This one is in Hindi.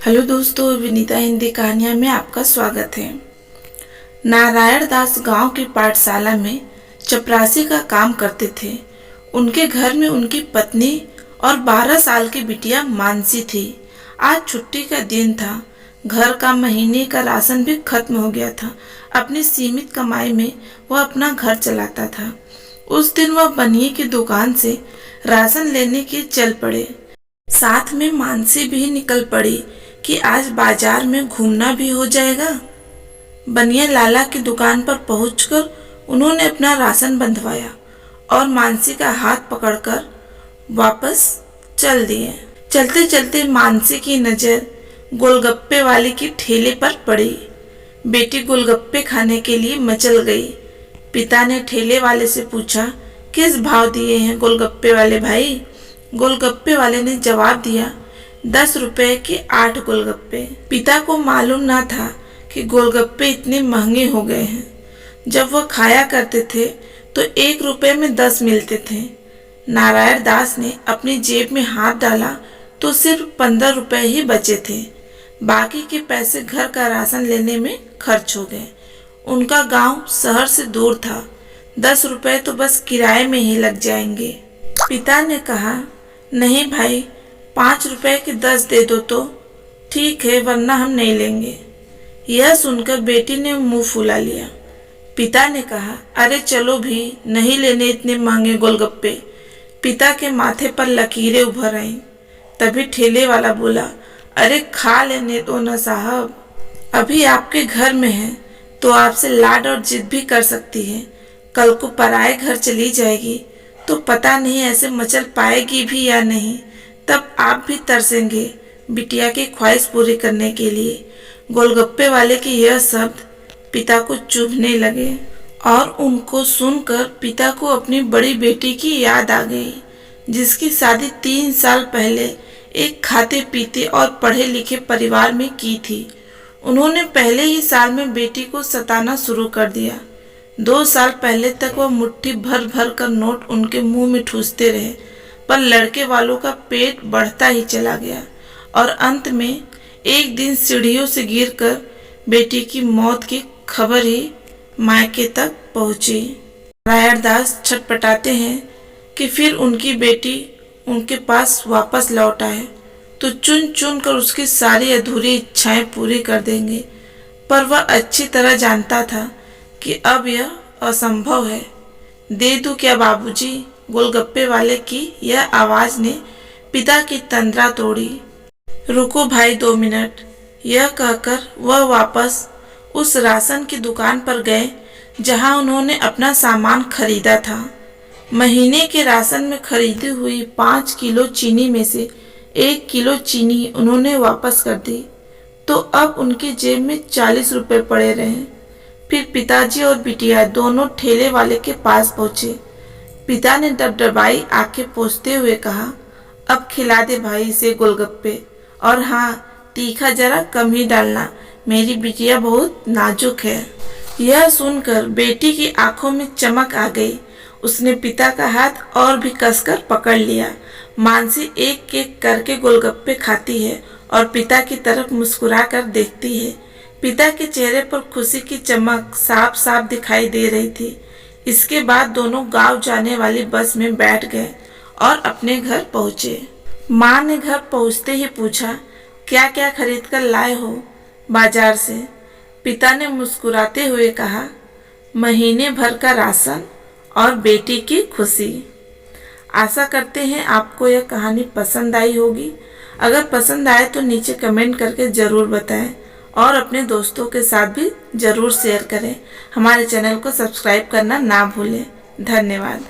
हेलो दोस्तों, विनीता हिंदी कहानियाँ में आपका स्वागत है। नारायण दास गांव की पाठशाला में चपरासी का काम करते थे। उनके घर में उनकी पत्नी और 12 साल की बिटिया मानसी थी। आज छुट्टी का दिन था। घर का महीने का राशन भी खत्म हो गया था। अपनी सीमित कमाई में वह अपना घर चलाता था। उस दिन वह बनिए की दुकान से राशन लेने के चल पड़े। साथ में मानसी भी निकल पड़ी कि आज बाजार में घूमना भी हो जाएगा। बनिया लाला की दुकान पर पहुंचकर उन्होंने अपना राशन बंधवाया और मानसी का हाथ पकड़कर वापस चल दिए। चलते चलते मानसी की नज़र गोलगप्पे वाले की ठेले पर पड़ी। बेटी गोलगप्पे खाने के लिए मचल गई। पिता ने ठेले वाले से पूछा, किस भाव दिए हैं गोलगप्पे वाले भाई? गोलगप्पे वाले ने जवाब दिया, 10 रुपए के 8 गोलगप्पे। पिता को मालूम न था कि गोलगप्पे इतने महंगे हो गए हैं। जब वह खाया करते थे तो 1 रुपए में 10 मिलते थे। नारायण दास ने अपनी जेब में हाथ डाला तो सिर्फ 15 रुपए ही बचे थे। बाकी के पैसे घर का राशन लेने में खर्च हो गए। उनका गांव शहर से दूर था। 10 रुपए तो बस किराए में ही लग जाएंगे। पिता ने कहा, नहीं भाई, 5 रुपए के 10 दे दो तो ठीक है, वरना हम नहीं लेंगे। यह सुनकर बेटी ने मुंह फुला लिया। पिता ने कहा, अरे चलो भी, नहीं लेने इतने महंगे गोलगप्पे। पिता के माथे पर लकीरें उभर आईं। तभी ठेले वाला बोला, अरे खा लेने दो ना साहब, अभी आपके घर में है तो आपसे लाड और जिद भी कर सकती है। कल को पराए घर चली जाएगी तो पता नहीं ऐसे मचल पाएगी भी या नहीं। तब आप भी तरसेंगे बिटिया की ख्वाहिश पूरी करने के लिए। गोलगप्पे वाले के यह शब्द पिता को चुभने लगे और उनको सुनकर पिता को अपनी बड़ी बेटी की याद आ गई, जिसकी शादी 3 साल पहले एक खाते पीते और पढ़े लिखे परिवार में की थी। उन्होंने पहले ही साल में बेटी को सताना शुरू कर दिया। 2 साल पहले तक वह मुट्ठी भर भर कर नोट उनके मुंह में ठूसते रहे, पर लड़के वालों का पेट बढ़ता ही चला गया और अंत में एक दिन सीढ़ियों से गिरकर बेटी की मौत की खबर ही मायके तक पहुंची। नारायण दास छटपटाते हैं कि फिर उनकी बेटी उनके पास वापस लौट आए तो चुन चुन कर उसकी सारी अधूरी इच्छाएं पूरी कर देंगे, पर वह अच्छी तरह जानता था कि अब यह असंभव है। दे दूं क्या बाबूजी? गोलगप्पे वाले की यह आवाज ने पिता की तंद्रा तोड़ी। रुको भाई 2 मिनट, यह कहकर वह वापस उस राशन की दुकान पर गए जहां उन्होंने अपना सामान खरीदा था। महीने के राशन में खरीदी हुई 5 किलो चीनी में से 1 किलो चीनी उन्होंने वापस कर दी तो अब उनकी जेब में 40 रुपए पड़े रहे। फिर पिताजी और बिटिया दोनों ठेले वाले के पास पहुंचे। पिता ने डबडबाई आंखें पोंछते हुए कहा, अब खिला दे भाई से गोलगप्पे, और हाँ, तीखा जरा कम ही डालना, मेरी बिटिया बहुत नाजुक है। यह सुनकर बेटी की आंखों में चमक आ गई। उसने पिता का हाथ और भी कसकर पकड़ लिया। मानसी एक एक करके गोलगप्पे खाती है और पिता की तरफ मुस्कुरा कर देखती है। पिता के चेहरे पर खुशी की चमक साफ साफ दिखाई दे रही थी। इसके बाद दोनों गांव जाने वाली बस में बैठ गए और अपने घर पहुंचे। माँ ने घर पहुंचते ही पूछा, क्या क्या खरीद कर लाए हो बाजार से? पिता ने मुस्कुराते हुए कहा, महीने भर का राशन और बेटी की खुशी। आशा करते हैं आपको यह कहानी पसंद आई होगी। अगर पसंद आए तो नीचे कमेंट करके ज़रूर बताएं और अपने दोस्तों के साथ भी ज़रूर शेयर करें। हमारे चैनल को सब्सक्राइब करना ना भूलें। धन्यवाद।